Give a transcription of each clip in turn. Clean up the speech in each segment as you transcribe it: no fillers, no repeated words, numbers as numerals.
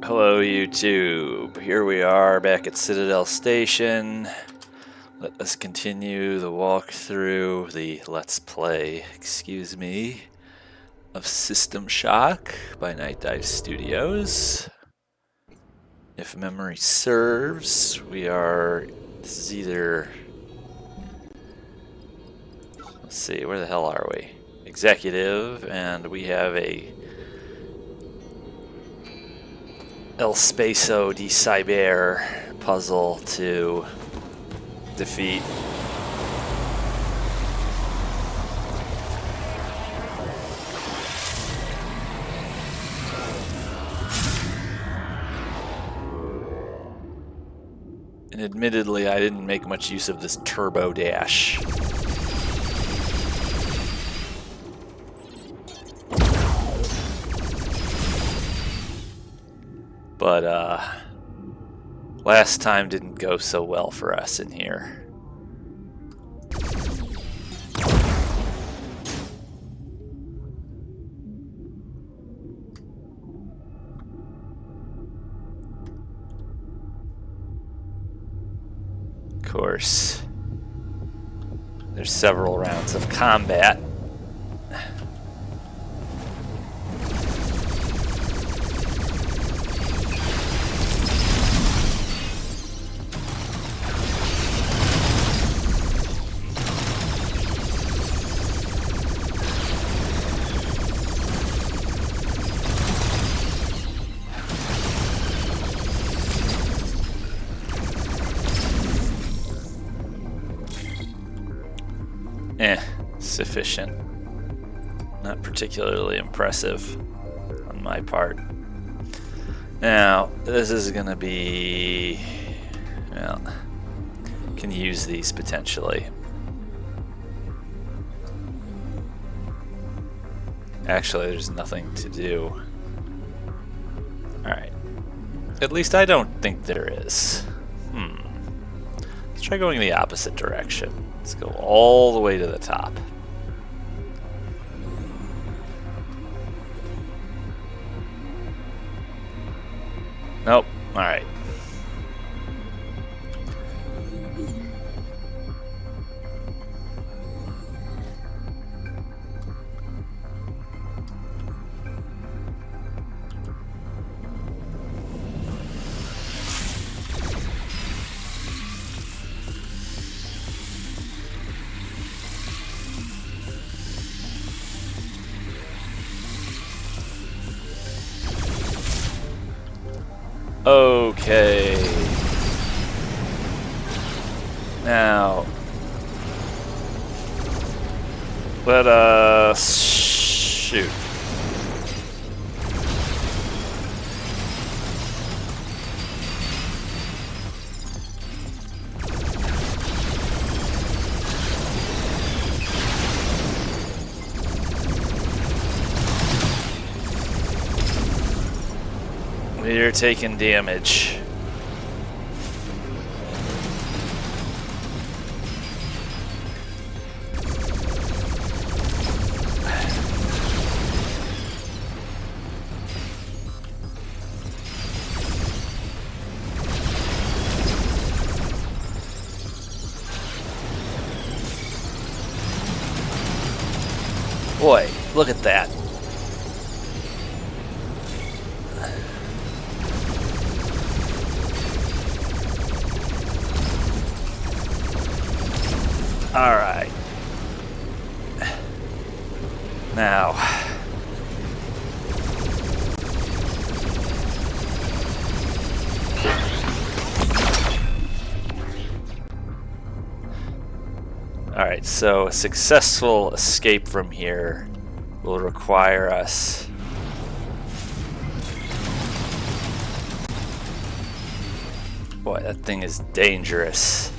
Hello YouTube, here we are back at Citadel Station. Let us continue the walkthrough, the Let's Play, excuse me, of System Shock by Nightdive Studios. If memory serves, this is either, let's see, where the hell are we? Executive, and we have a El Spacio di Cyber puzzle to defeat. And admittedly, I didn't make much use of this turbo dash. But last time didn't go so well for us in here. Of course, there's several rounds of combat. Sufficient. Not particularly impressive on my part. Now, this is gonna be, well, can use these potentially. Actually, there's nothing to do. Alright. At least I don't think there is. Let's try going the opposite direction. Let's go all the way to the top. Nope. All right. Okay. Now, let us shoot. We're taking damage. Boy, look at that. All right. Now, all right, so a successful escape from here will require us boy, that thing is dangerous.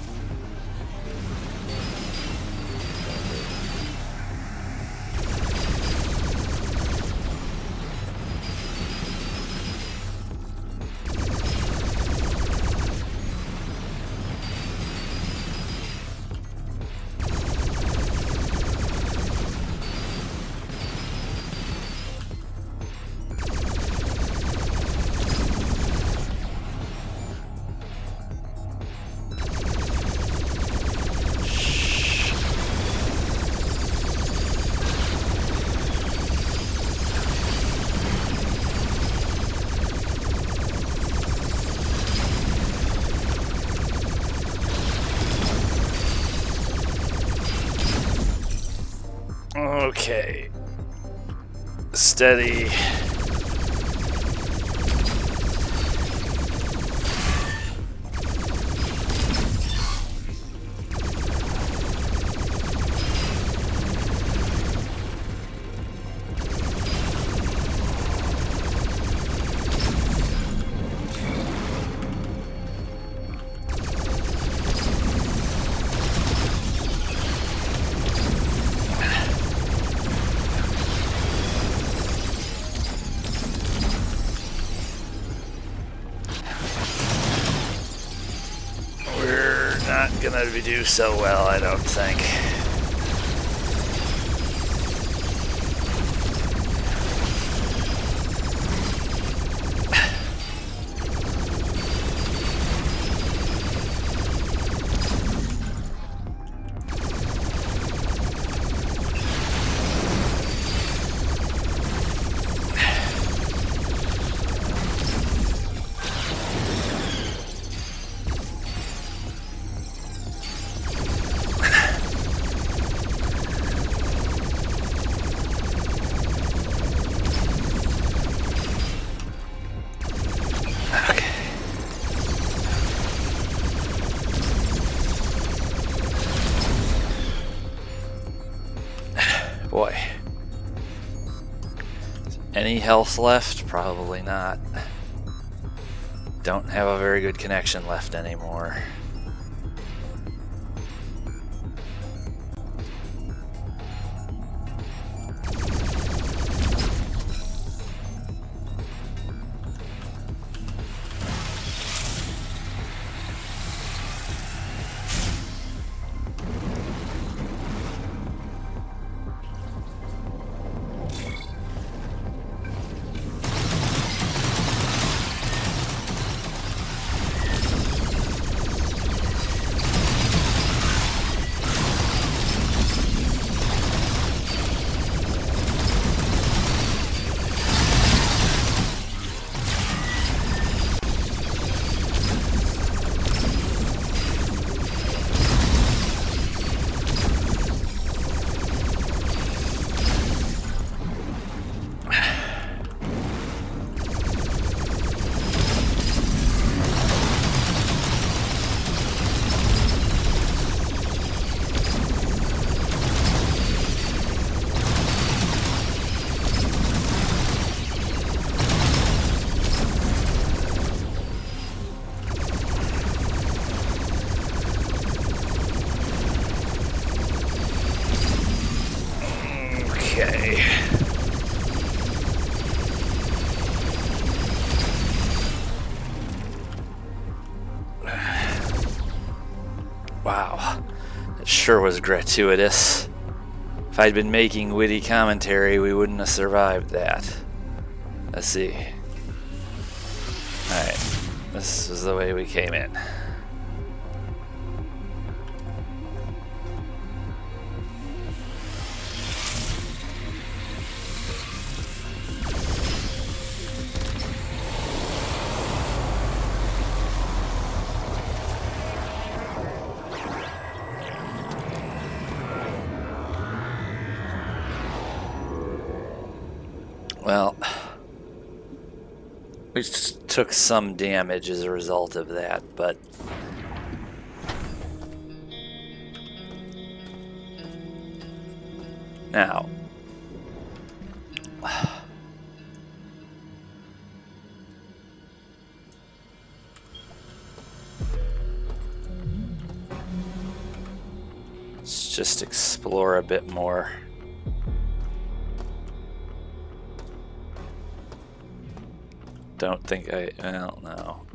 Okay. Steady. Gonna do so well, I don't think. Boy. Any health left? Probably not. Don't have a very good connection left anymore. Okay. Wow, it sure was gratuitous. If I'd been making witty commentary, we wouldn't have survived that. Let's see. Alright, this is the way we came in. Well, we took some damage as a result of that, but now let's just explore a bit more. Don't think I don't know.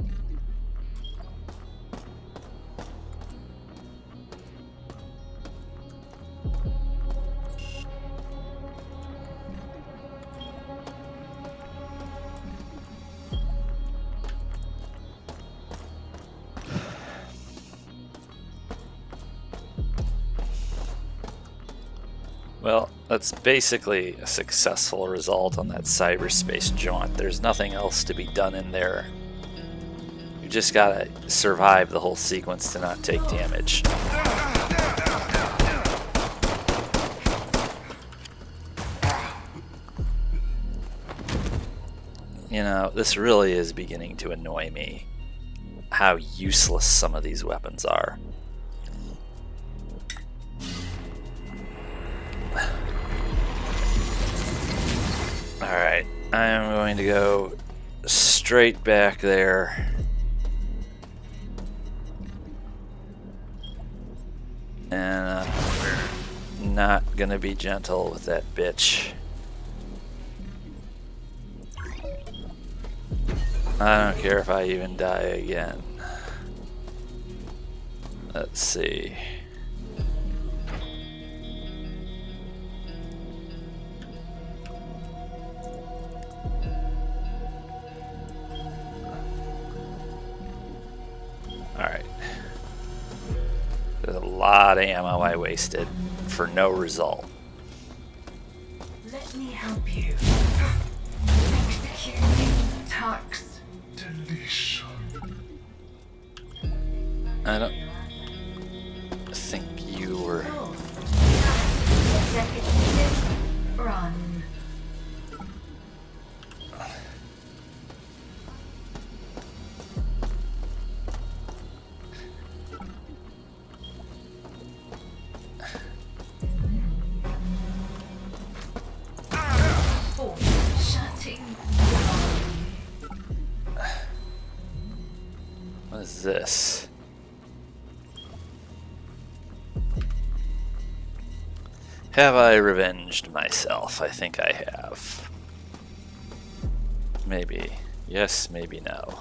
Well, that's basically a successful result on that cyberspace jaunt. There's nothing else to be done in there. You just gotta survive the whole sequence to not take damage. You know, this really is beginning to annoy me, how useless some of these weapons are. Alright, I am going to go straight back there. And we're not gonna be gentle with that bitch. I don't care if I even die again. Let's see. Alright. There's a lot of ammo I wasted for no result. Let me help you. Execute tax deletion. I don't think you were... Executive run. What is this? Have I revenged myself? I think I have. Maybe. Yes, maybe no.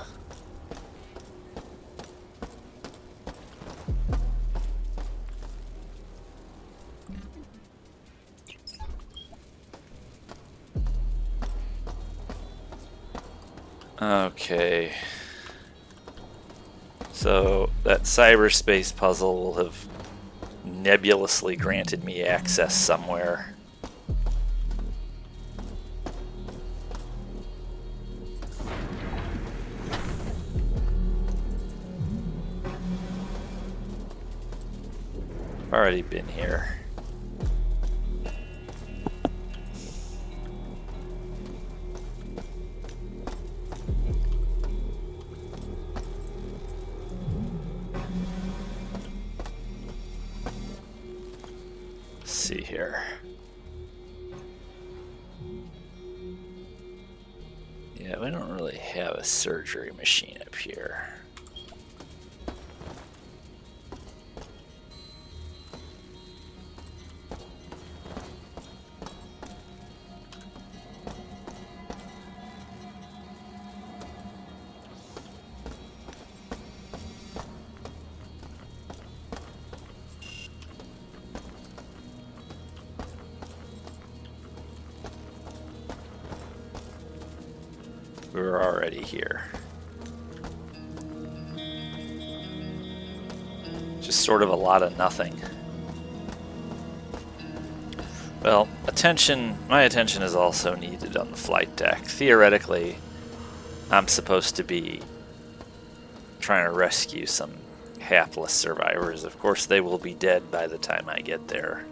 Okay. So that cyberspace puzzle will have nebulously granted me access somewhere. Already been here. See here. Yeah, we don't really have a surgery machine up here. We're already here. Just sort of a lot of nothing. Well, my attention is also needed on the flight deck. Theoretically, I'm supposed to be trying to rescue some hapless survivors. Of course, they will be dead by the time I get there.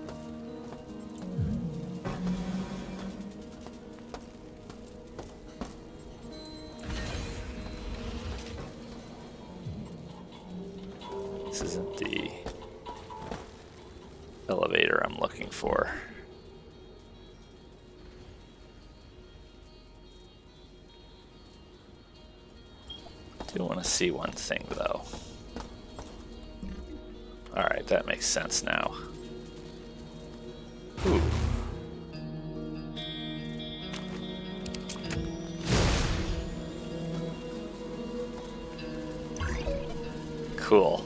This isn't the elevator I'm looking for. I do want to see one thing, though. Alright, that makes sense now. Ooh. Cool.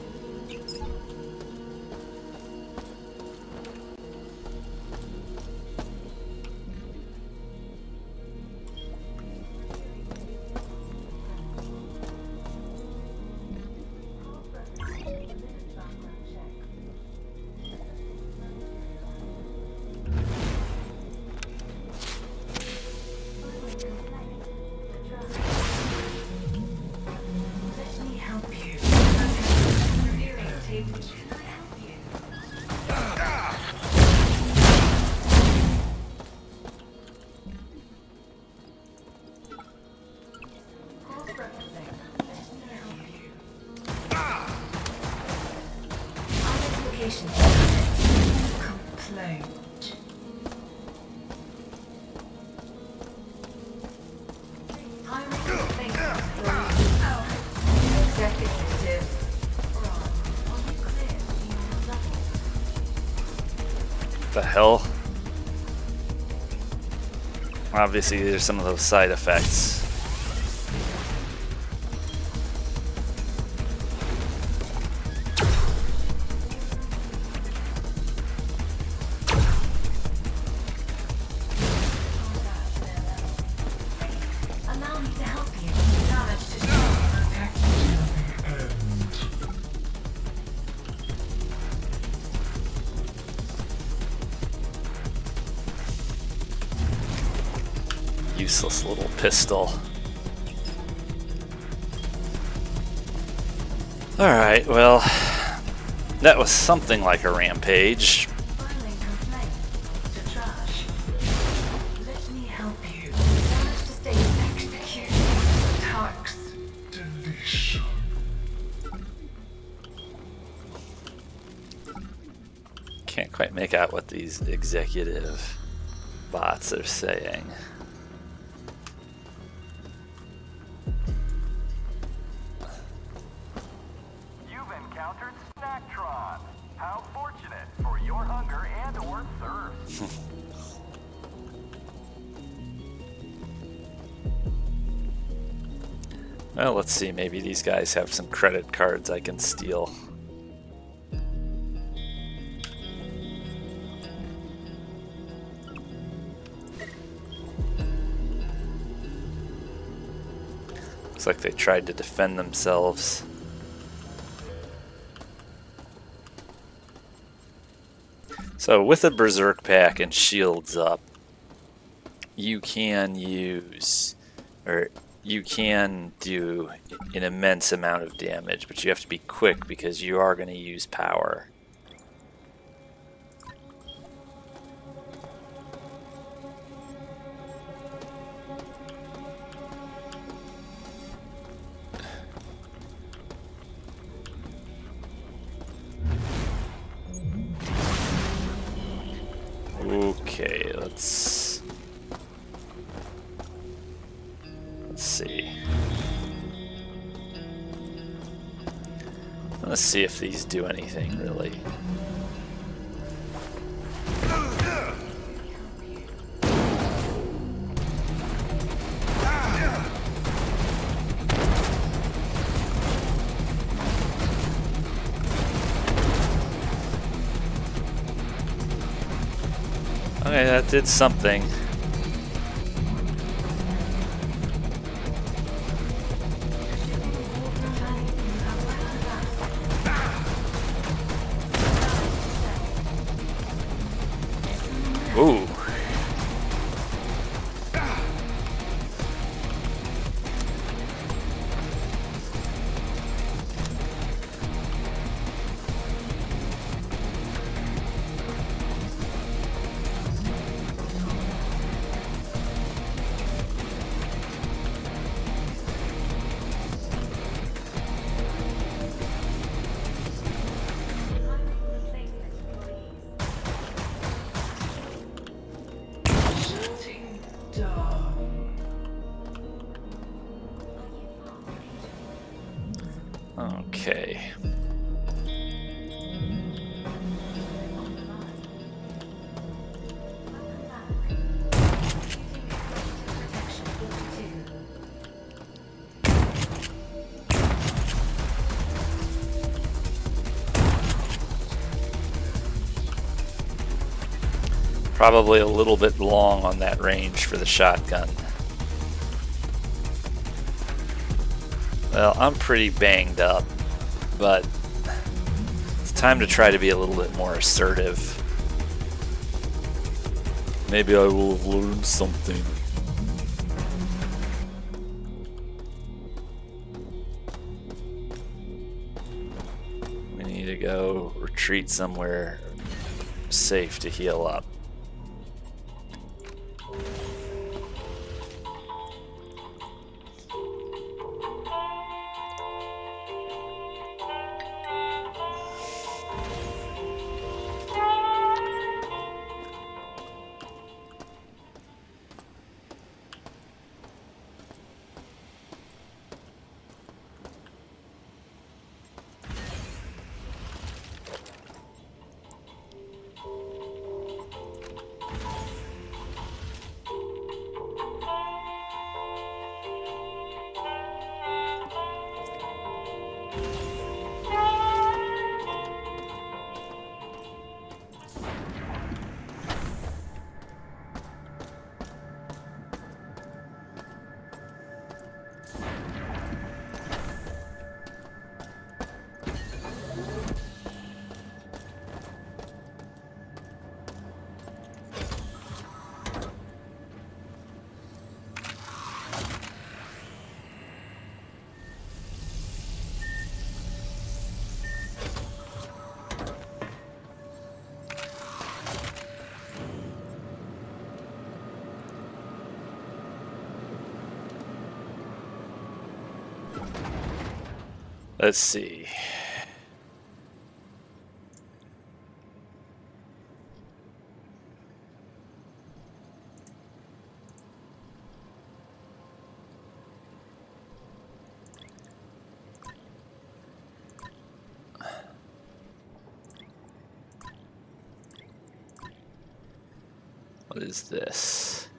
The hell? Obviously, there's some of those side effects. Allow me to help you. Damage to Useless little pistol. Alright, well, that was something like a rampage. filing complaint to trash. Let me help you. Damage to state execute. Tax deletion. Can't quite make out what these executive bots are saying. You've encountered Snacktron. How fortunate for your hunger and or thirst. Well, let's see, maybe these guys have some credit cards I can steal. Looks like they tried to defend themselves. So with a Berserk pack and shields up, you can use, or you can do an immense amount of damage, but you have to be quick because you are going to use power. Okay, let's see. Let's see if these do anything really. Okay, that did something. Ooh. Shutting down. Okay. Protection 42. Probably a little bit long on that range for the shotgun. Well, I'm pretty banged up, but it's time to try to be a little bit more assertive. Maybe I will have learned something. We need to go retreat somewhere safe to heal up. Let's see. What is this?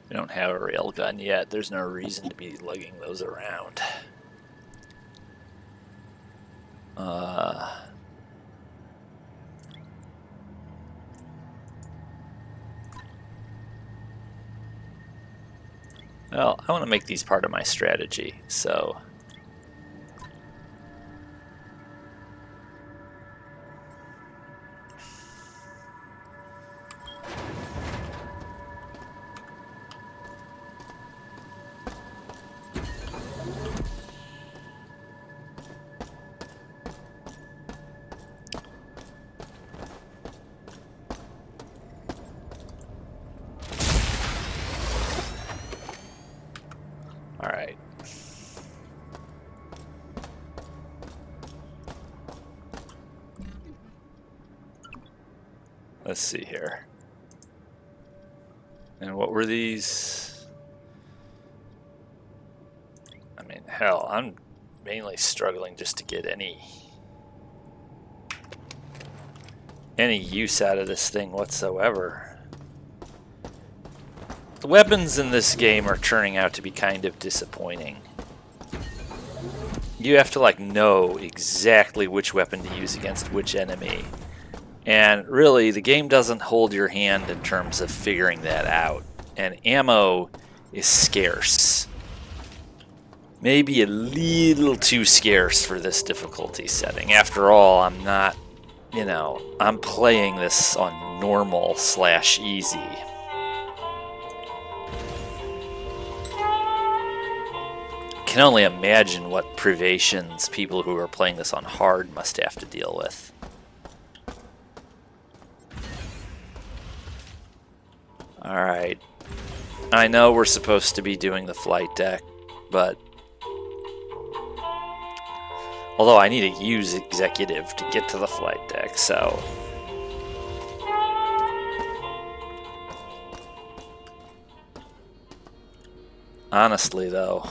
We don't have a railgun yet. There's no reason to be lugging those around. Well, I want to make these part of my strategy, so... Alright. Let's see here. And what were these? I mean, hell, I'm mainly struggling just to get any use out of this thing whatsoever. The weapons in this game are turning out to be kind of disappointing. You have to like know exactly which weapon to use against which enemy. And really, the game doesn't hold your hand in terms of figuring that out. And ammo is scarce. Maybe a little too scarce for this difficulty setting. After all, I'm not, you know, I'm playing this on normal/easy. I can only imagine what privations people who are playing this on hard must have to deal with. Alright. I know we're supposed to be doing the flight deck, but... although I need to use executive to get to the flight deck, so... honestly, though...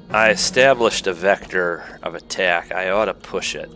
I established a vector of attack. I ought to push it.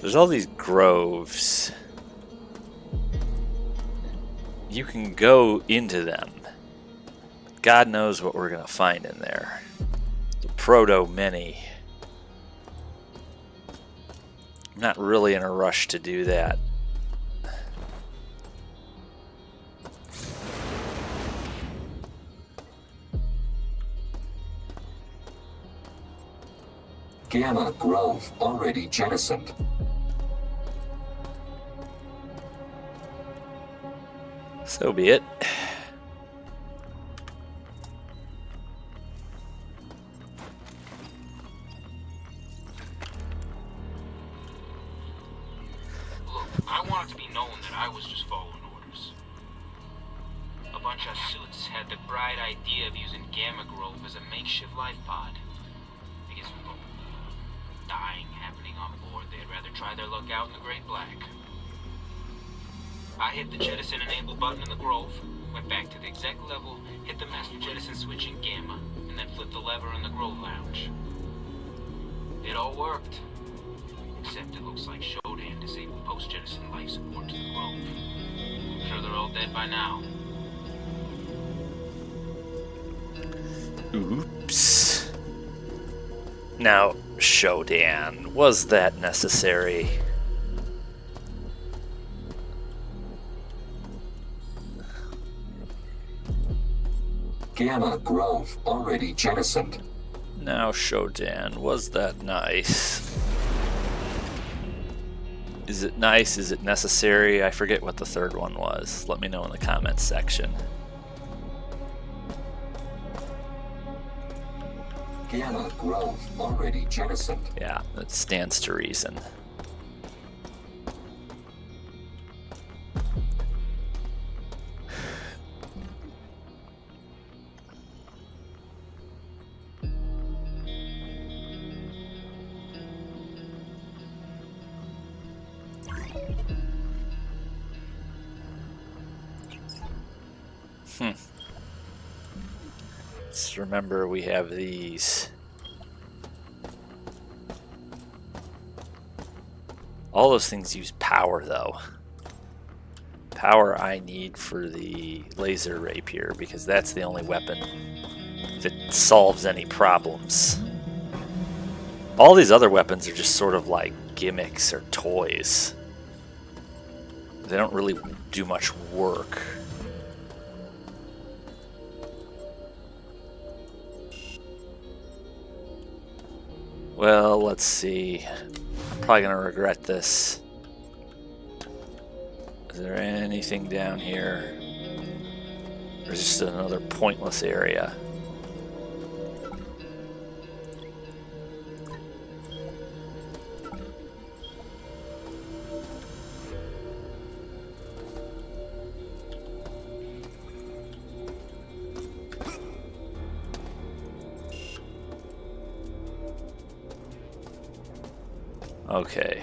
There's all these groves. You can go into them. God knows what we're gonna find in there. The proto-many. I'm not really in a rush to do that. Gamma Grove already jettisoned. So be it. I want it to be known that I was just following orders. A bunch of suits had the bright idea of using Gamma Grove as a makeshift life pod. Because with the dying happening on board, they'd rather try their luck out in the Great Black. I hit the jettison enable button in the Grove, went back to the exec level, hit the master jettison switch in Gamma, and then flipped the lever in the Grove lounge. It all worked. Except it looks like Shodan disabled post-jettison life support to the Grove. I'm sure they're all dead by now. Oops. Now, Shodan, was that necessary? Gamma Grove already jettisoned. Now, Shodan, was that nice? Is it nice? Is it necessary? I forget what the third one was. Let me know in the comments section. Gamma Grove already jettisoned. Yeah, that stands to reason. Let's remember we have these. All those things use power though. Power I need for the laser rapier because that's the only weapon that solves any problems. All these other weapons are just sort of like gimmicks or toys. They don't really do much work. Well, let's see. I'm probably gonna regret this. Is there anything down here? Or is it just another pointless area? Okay.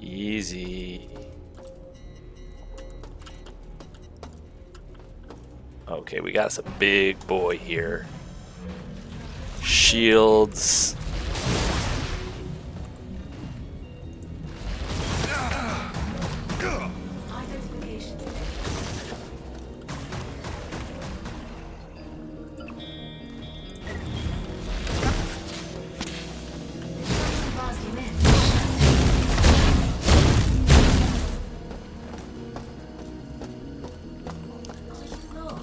Easy. Okay, we got us a big boy here. Shields. Identification. Lost him in. Lost.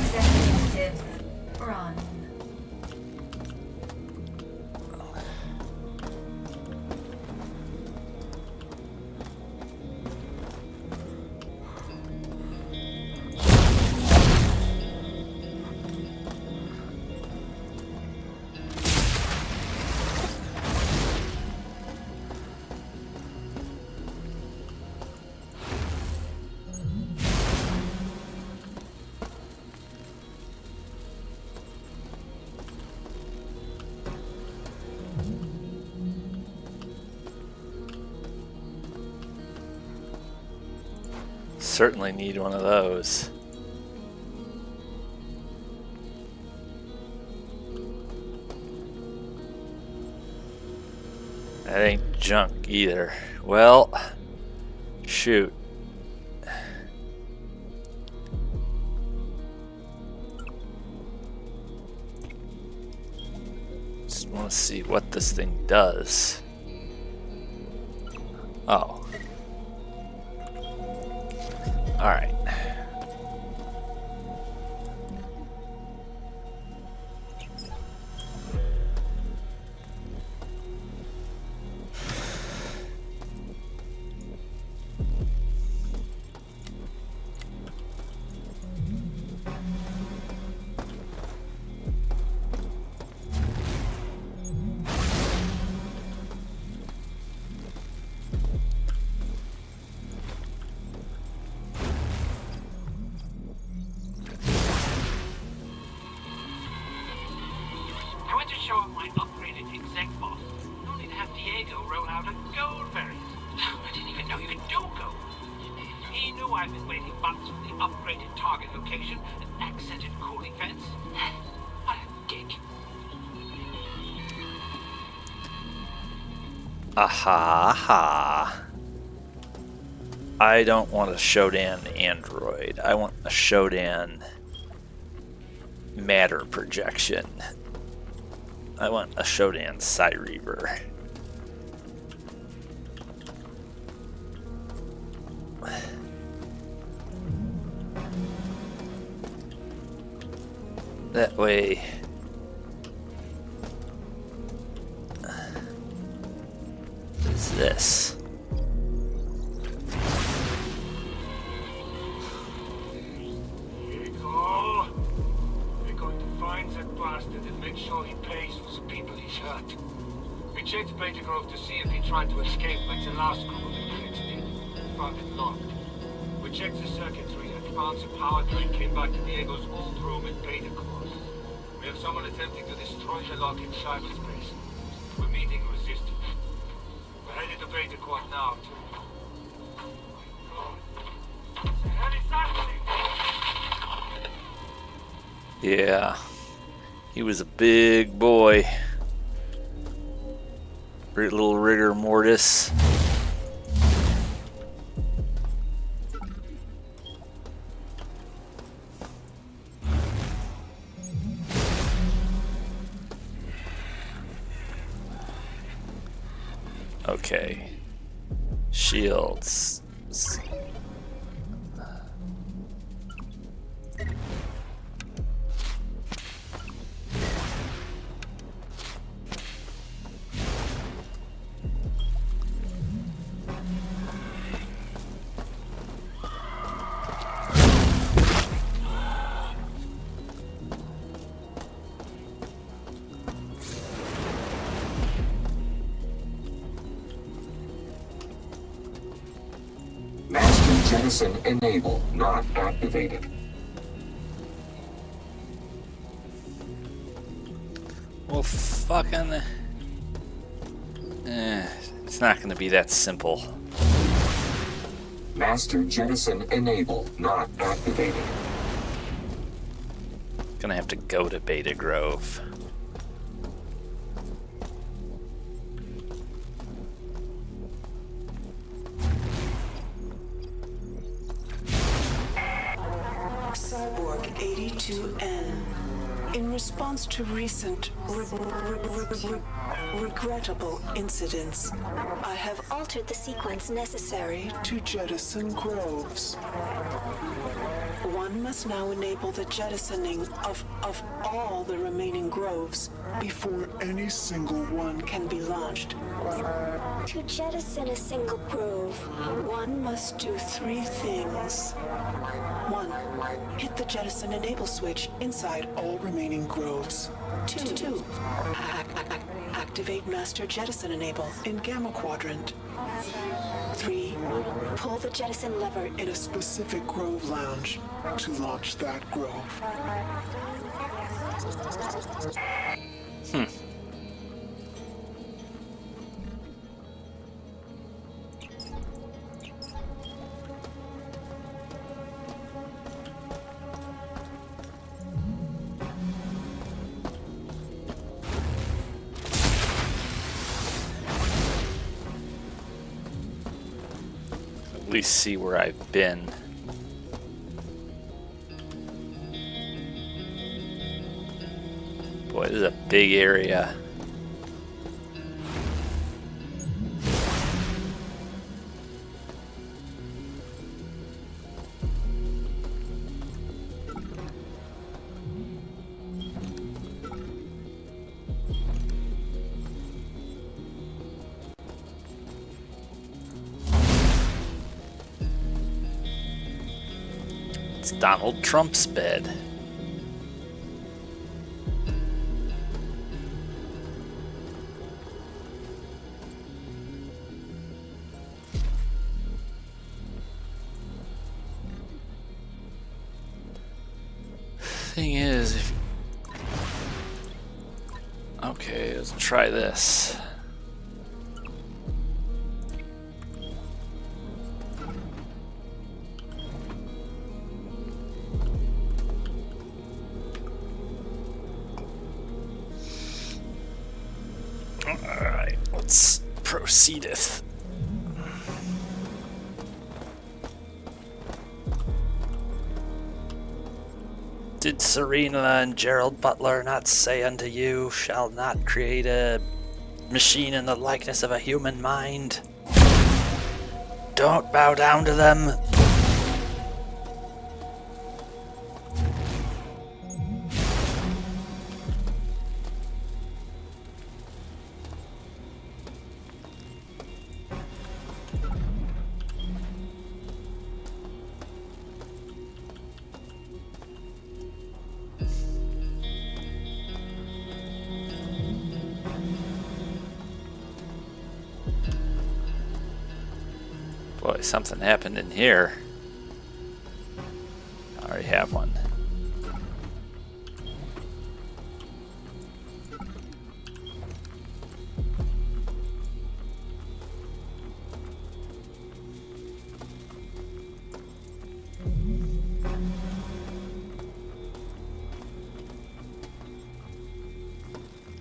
Executives. Run. Certainly need one of those. That ain't junk either. Well, shoot. Just want to see what this thing does. Oh. All right. I went to show off my upgraded exec boss, only to have Diego roll out a gold variant. I didn't even know you could do gold. He knew I've been waiting months for the upgraded target location and accented cooling vents. What a gig. Aha, aha. I don't want a Shodan android. I want a Shodan matter projection. I want a Shodan Cyreaver. that way. What is this? We're going to find that bastard and make sure he pays for the people he's hurt. We checked Beta Grove to see if he tried to escape like the last crew that fixed it. Found it locked. We checked the circuitry and found the power drain came back to Diego's old room in Beta Grove. We have someone attempting to destroy the lock in cyberspace. We're meeting resistance. We're headed to Beta Quad now, too. Yeah, he was a big boy. Little rigor mortis. Okay. Shields. Master jettison enable not activated. Well, fucking... it's not going to be that simple. Master jettison enable not activated. Gonna have to go to Beta Grove. Cyborg 82N. In response to recent regrettable incidents, I have Altered the sequence necessary. to jettison groves. One must now enable the jettisoning of all the remaining groves before any single one can be launched. To jettison a single grove, One must do 3 things. 1. Hit the jettison enable switch inside all remaining groves. 2. Activate master jettison enable in gamma quadrant. 3. pull the jettison lever In a specific grove lounge to launch that grove. At least see where I've been. Boy, this is a big area. It's Donald Trump's bed. Thing is, okay, let's try this. Alright, let's proceedeth. Did Serena and Gerald Butler not say unto you, shall not create a machine in the likeness of a human mind? Don't bow down to them. Boy, something happened in here. I already have one.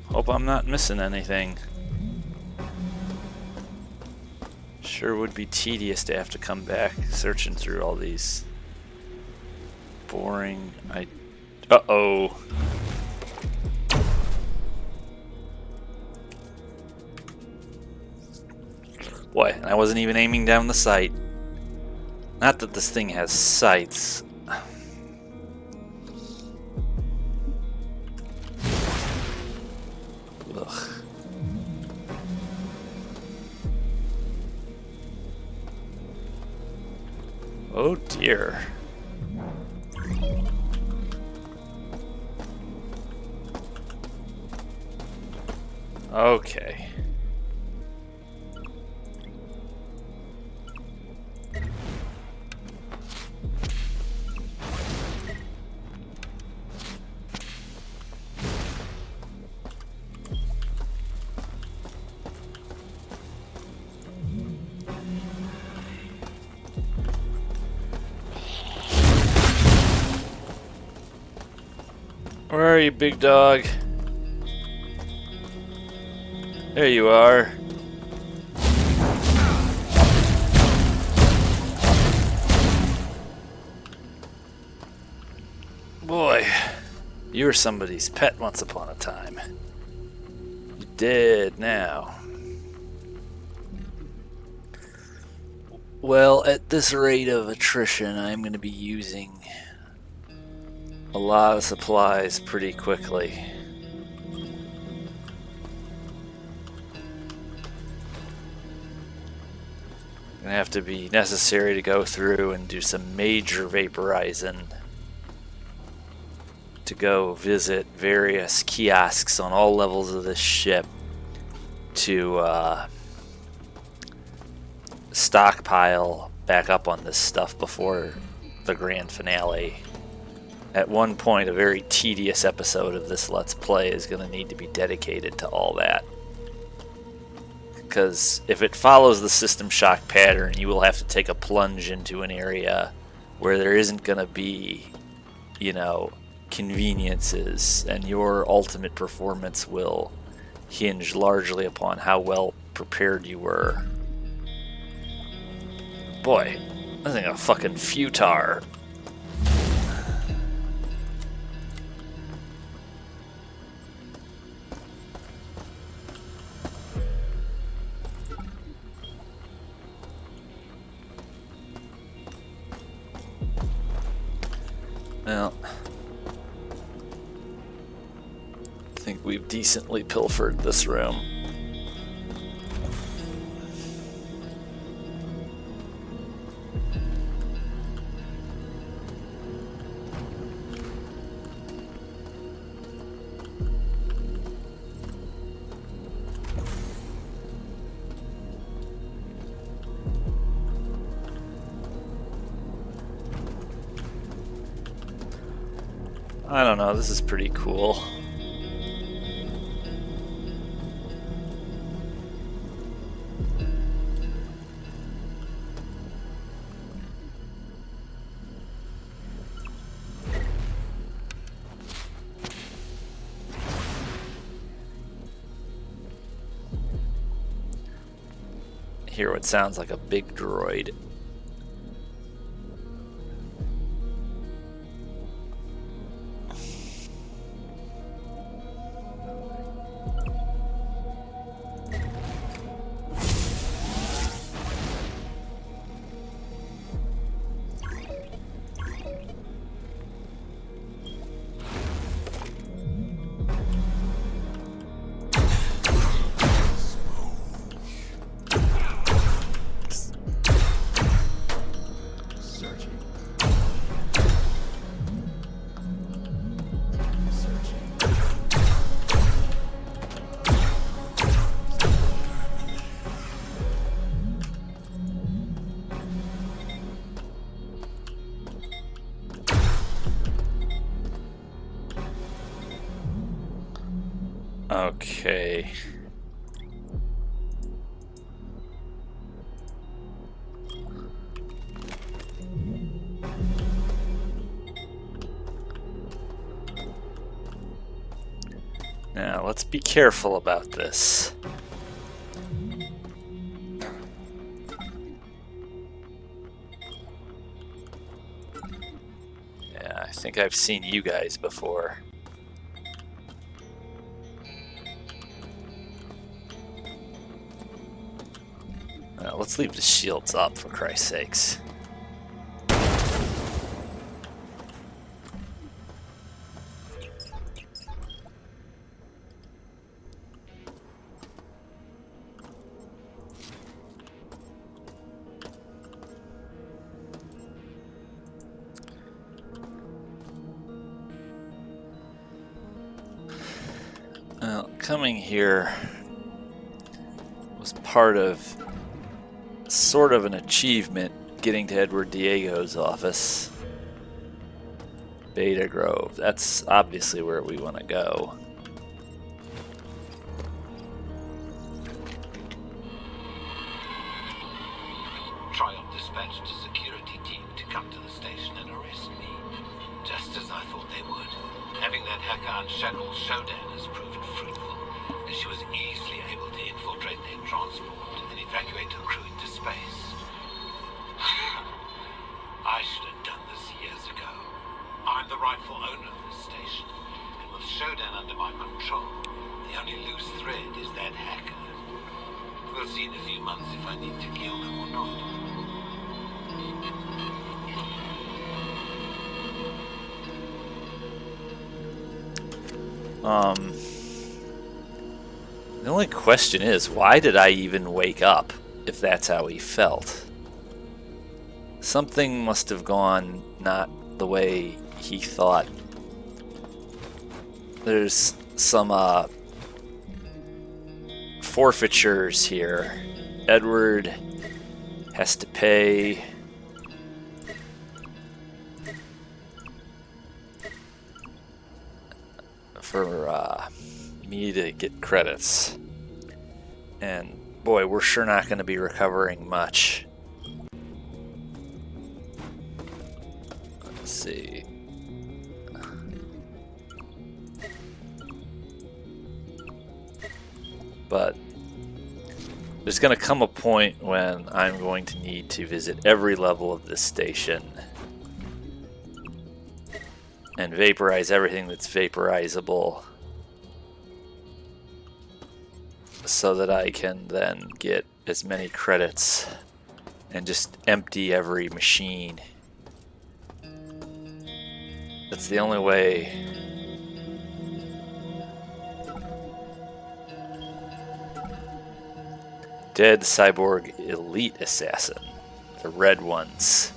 Hope I'm not missing anything. Sure would be tedious to have to come back searching through all these boring. Uh-oh. Boy, and I wasn't even aiming down the sight. Not that this thing has sights. Ugh. Oh dear. Okay. Where are you, big dog? There you are. Boy, you were somebody's pet once upon a time. You dead now. Well, at this rate of attrition, I'm going to be using a lot of supplies pretty quickly. Gonna have to be necessary to go through and do some major vaporizing to go visit various kiosks on all levels of this ship to stockpile back up on this stuff before the grand finale. At one point, a very tedious episode of this Let's Play is going to need to be dedicated to all that. Because if it follows the System Shock pattern, you will have to take a plunge into an area where there isn't going to be, you know, conveniences, and your ultimate performance will hinge largely upon how well prepared you were. Boy, I think a fucking futar. Well, I think we've decently pilfered this room. I don't know, this is pretty cool. Hear what sounds like a big droid. Okay. Now, let's be careful about this. Yeah, I think I've seen you guys before. Let's leave the shields up, for Christ's sakes. Well, coming here was part of sort of an achievement, getting to Edward Diego's office. Beta Grove, that's obviously where we want to go. Triumph dispatched a security team to come to the station and arrest me, just as I thought they would. Having that hacker unshackle Shodan has proved fruitful, as she was easily able to infiltrate their transport and evacuate her crew into space. I should have done this years ago. I'm the rightful owner of this station, and with Shodan under my control, the only loose thread is that hacker. We'll see in a few months if I need to kill them or not. The only question is, why did I even wake up if that's how he felt? Something must have gone not the way he thought. There's some forfeitures here. Edward has to pay for me to get credits. And boy, we're sure not going to be recovering much. Let's see. But there's going to come a point when I'm going to need to visit every level of this station and vaporize everything that's vaporizable so that I can then get as many credits and just empty every machine. That's the only way. Dead Cyborg Elite Assassin. The red ones.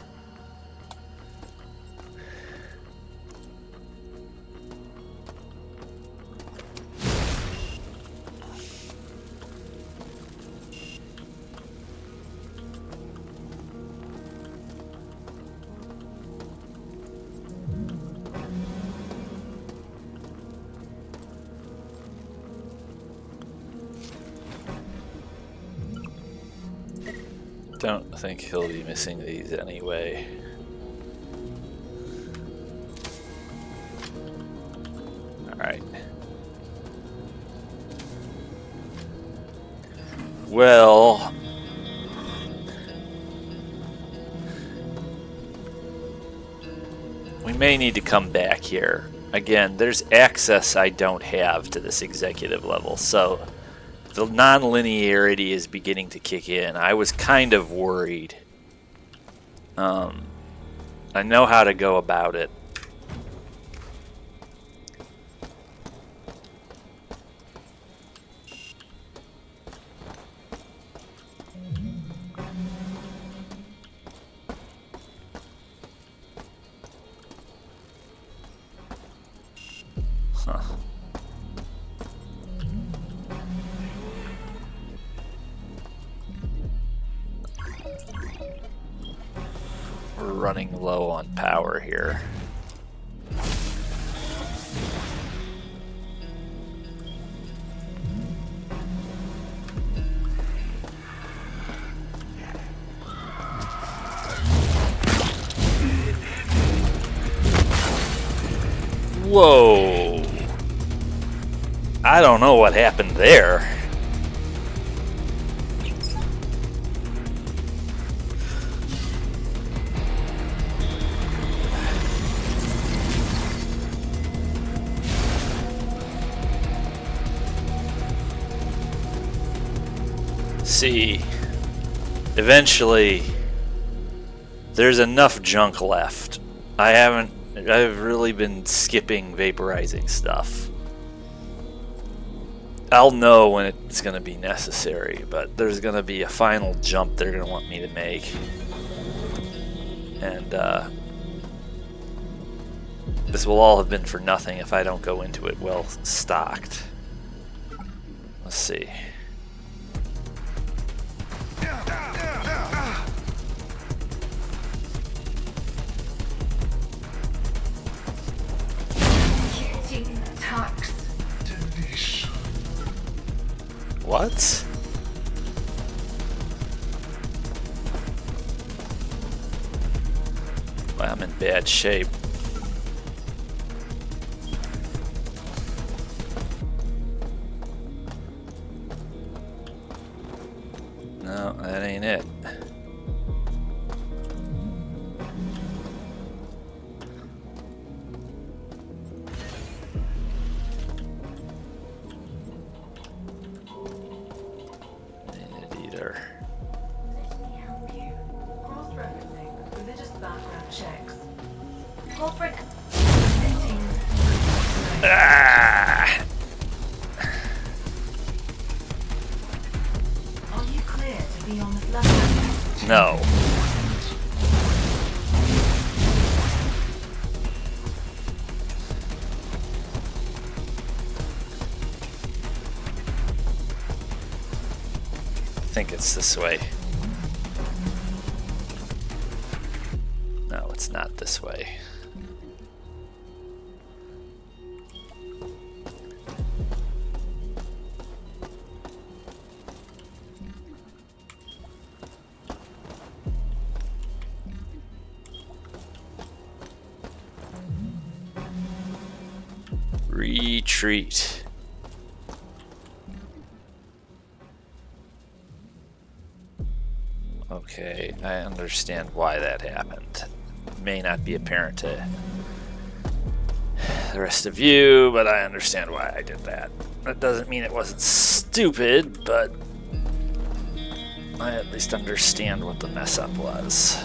Don't think he'll be missing these anyway. Alright. Well, we may need to come back here. Again, there's access I don't have to this executive level, so the non-linearity is beginning to kick in. I was kind of worried. I know how to go about it. Huh. We're running low on power here. Whoa. I don't know what happened there. See, eventually there's enough junk left. I've really been skipping vaporizing stuff. I'll know when it's going to be necessary, but there's going to be a final jump they're going to want me to make. And this will all have been for nothing if I don't go into it well stocked. Let's see. What? Well, I'm in bad shape. No, that ain't it. No. I think it's this way. No, it's not this way. Retreat. Okay, I understand why that happened. May not be apparent to the rest of you, but I understand why I did that. That doesn't mean it wasn't stupid, but I at least understand what the mess up was.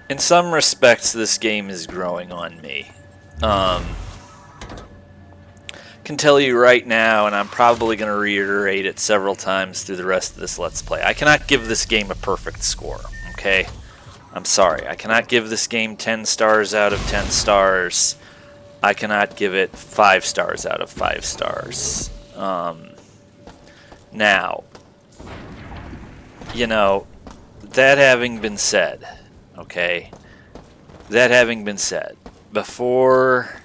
In some respects, this game is growing on me. Can tell you right now, and I'm probably going to reiterate it several times through the rest of this Let's Play, I cannot give this game a perfect score, okay? I'm sorry. I cannot give this game 10 stars out of 10 stars. I cannot give it 5 stars out of 5 stars. Now, you know, that having been said, okay, that having been said, before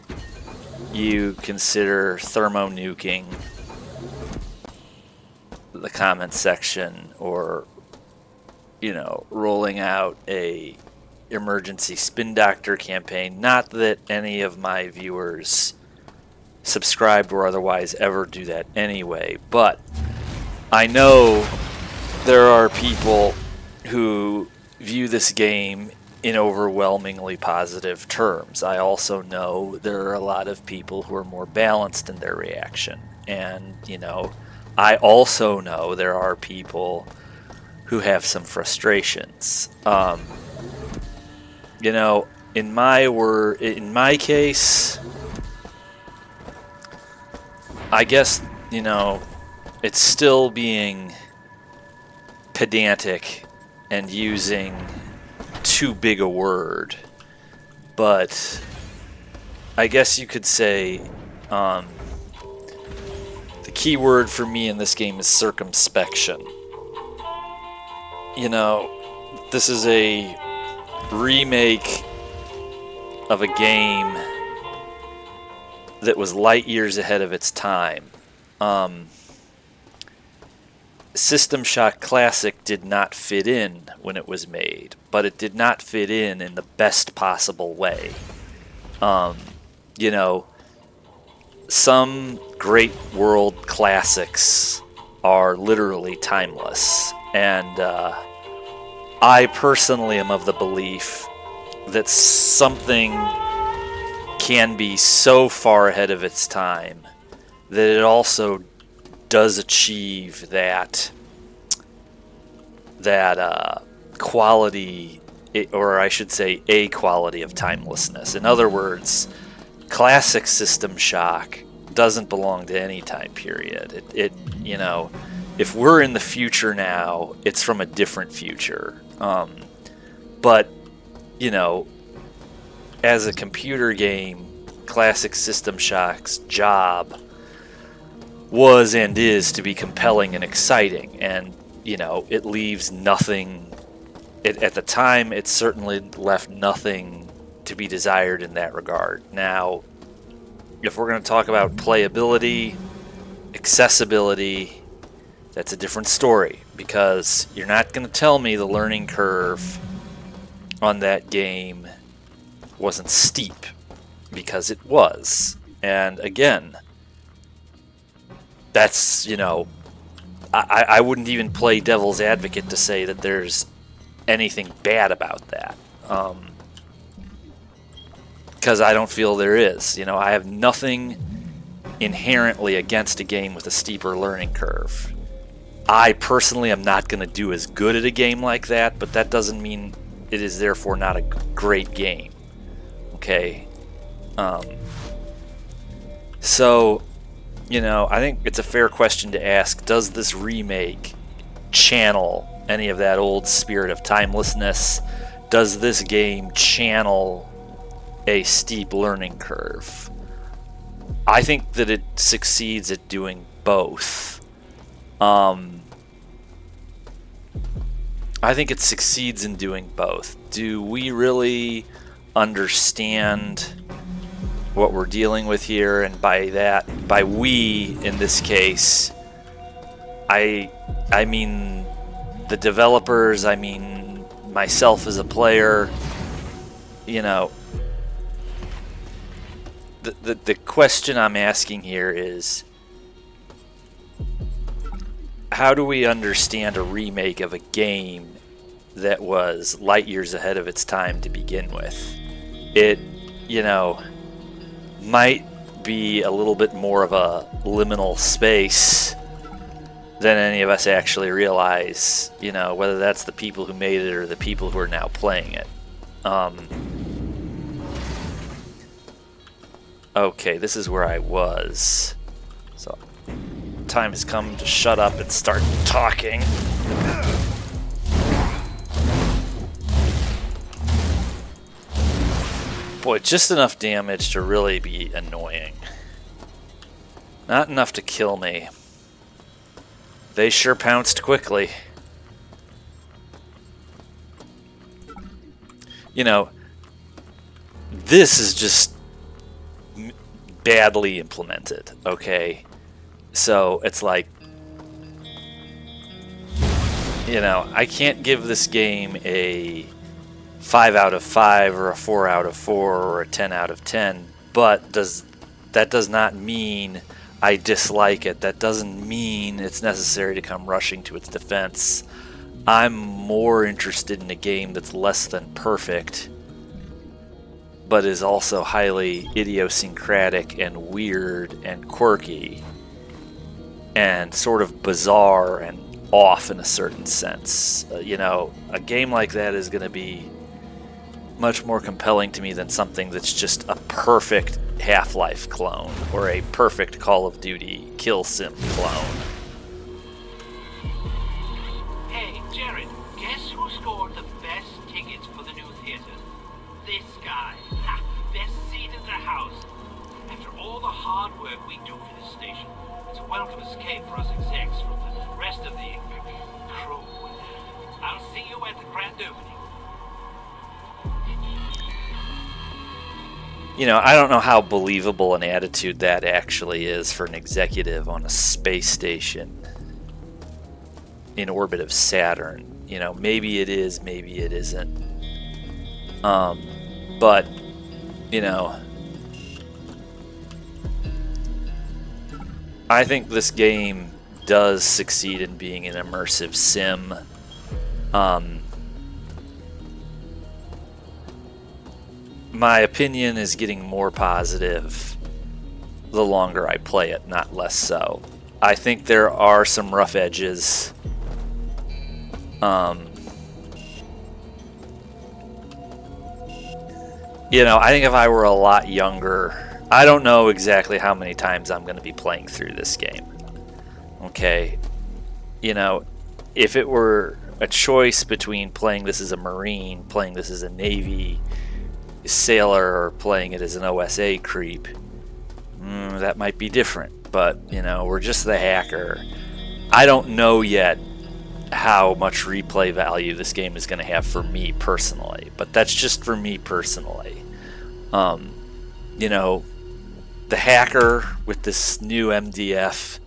you consider thermo-nuking the comment section or, you know, rolling out a emergency spin doctor campaign, not that any of my viewers subscribed or otherwise ever do that anyway, but I know there are people who view this game in overwhelmingly positive terms. I also know there are a lot of people who are more balanced in their reaction. And, you know, I also know there are people who have some frustrations. You know, in my case, I guess, you know, it's still being pedantic and using too big a word, but I guess you could say the key word for me in this game is circumspection. You know, this is a remake of a game that was light years ahead of its time. System Shock Classic did not fit in when it was made, but it did not fit in the best possible way. You know, some great world classics are literally timeless, and I personally am of the belief that something can be so far ahead of its time that it also does achieve that quality, or I should say a quality of timelessness. In other words, classic System Shock doesn't belong to any time period. It you know, if we're in the future now, it's from a different future. But you know, as a computer game, classic System Shock's job was and is to be compelling and exciting, and you know, it leaves nothing. At the time, it certainly left nothing to be desired in that regard. Now, if we're going to talk about playability, accessibility, that's a different story, because you're not going to tell me the learning curve on that game wasn't steep, because it was. And again, that's, you know, I wouldn't even play devil's advocate to say that there's anything bad about that, because I don't feel there is. You know, I have nothing inherently against a game with a steeper learning curve. I personally am not going to do as good at a game like that, but that doesn't mean it is therefore not a great game. Okay? So, you know, I think it's a fair question to ask, does this remake channel any of that old spirit of timelessness? Does this game channel a steep learning curve? I think that it succeeds at doing both. I think it succeeds in doing both. Do we really understand what we're dealing with here? And by we in this case, I mean the developers, I mean myself as a player. You know, the question I'm asking here is, how do we understand a remake of a game that was light years ahead of its time to begin with? It, you know, might be a little bit more of a liminal space than any of us actually realize, you know, whether that's the people who made it or the people who are now playing it. Okay, this is where I was. So, time has come to shut up and start talking. Boy, just enough damage to really be annoying. Not enough to kill me. They sure pounced quickly. You know, this is just badly implemented, okay? So it's like, you know, I can't give this game a 5 out of 5 or a 4 out of 4 or a 10 out of 10, but that does not mean I dislike it. That doesn't mean it's necessary to come rushing to its defense. I'm more interested in a game that's less than perfect, but is also highly idiosyncratic and weird and quirky and sort of bizarre and off in a certain sense. You know, a game like that is going to be much more compelling to me than something that's just a perfect Half-Life clone or a perfect Call of Duty kill sim clone. Hey, Jared, guess who scored the best tickets for the new theater? This guy. Ha! Best seat in the house. After all the hard work we do for this station, it's a welcome escape for us execs from the rest of the crew. I'll see you at the grand opening. You know, I don't know how believable an attitude that actually is for an executive on a space station in orbit of Saturn. You know, maybe it is, maybe it isn't. But, you know, I think this game does succeed in being an immersive sim. My opinion is getting more positive the longer I play it, not less so. I think there are some rough edges. You know, I think if I were a lot younger, I don't know exactly how many times I'm going to be playing through this game. Okay. You know, if it were a choice between playing this as a Marine, playing this as a Navy sailor, or playing it as an OSA creep, that might be different. But, you know, we're just the hacker. I don't know yet how much replay value this game is going to have for me personally, but that's just for me personally. You know, the hacker with this new MDF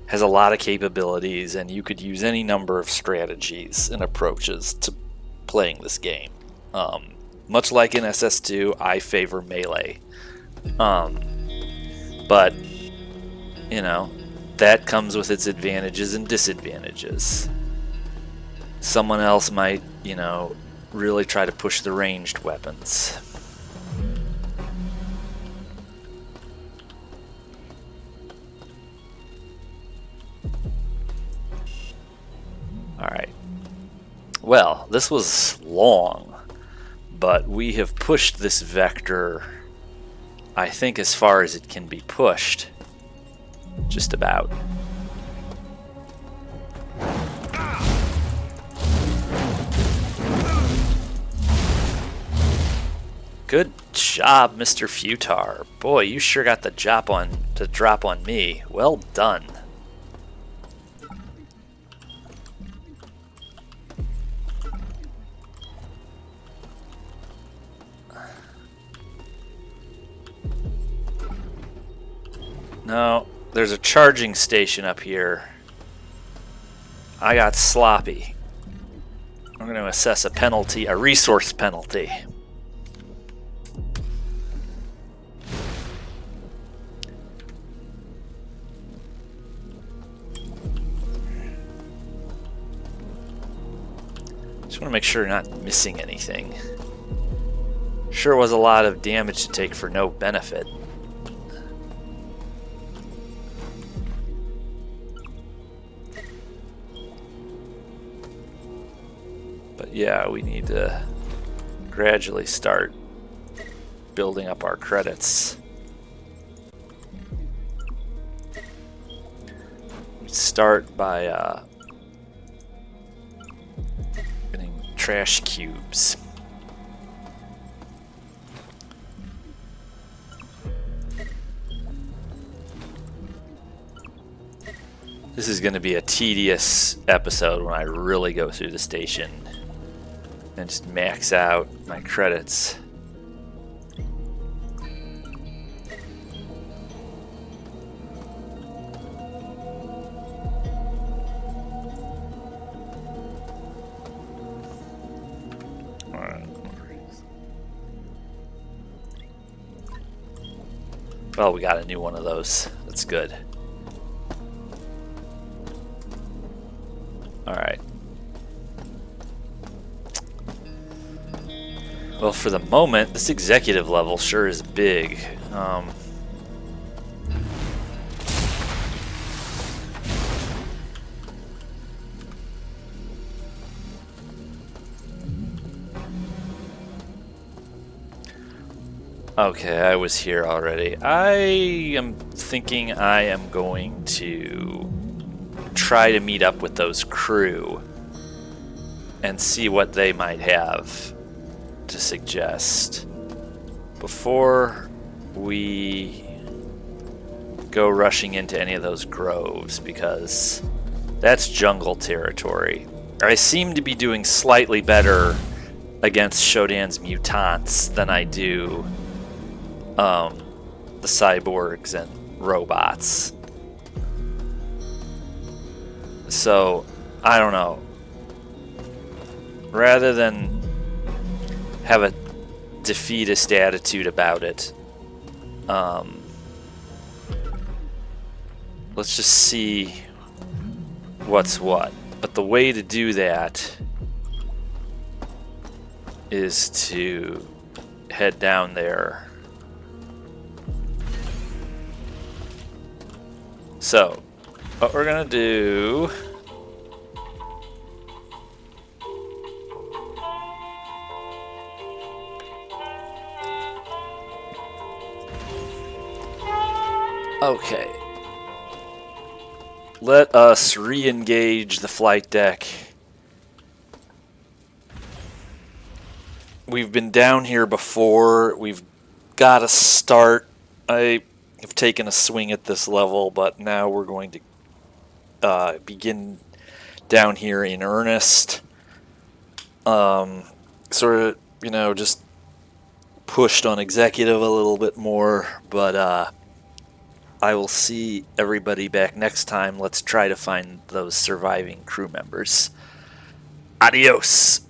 has a lot of capabilities, and you could use any number of strategies and approaches to playing this game. Much like in SS2, I favor melee. But, you know, that comes with its advantages and disadvantages. Someone else might, you know, really try to push the ranged weapons. Alright. Well, this was long, but we have pushed this vector, I think, as far as it can be pushed. Just about. Good job, Mr. Futar. Boy, you sure got the drop on me. Well done. No, there's a charging station up here. I got sloppy. I'm going to assess a penalty, a resource penalty. Just want to make sure you're not missing anything. Sure was a lot of damage to take for no benefit. But yeah, we need to gradually start building up our credits. We start by getting trash cubes. This is going to be a tedious episode when I really go through the station and just max out my credits. Alright. Well, we got a new one of those. That's good. Alright. Well, for the moment, this executive level sure is big. Okay, I was here already. I am thinking I am going to try to meet up with those crew and see what they might have to suggest before we go rushing into any of those groves, because that's jungle territory. I seem to be doing slightly better against Shodan's mutants than I do the cyborgs and robots. So, I don't know. Rather than have a defeatist attitude about it, let's just see what's what. But the way to do that is to head down there. So, what we're gonna do okay. Let us re-engage the flight deck. We've been down here before. We've got to start. I have taken a swing at this level, but now we're going to begin down here in earnest. Sort of, you know, just pushed on executive a little bit more, but I will see everybody back next time. Let's try to find those surviving crew members. Adios!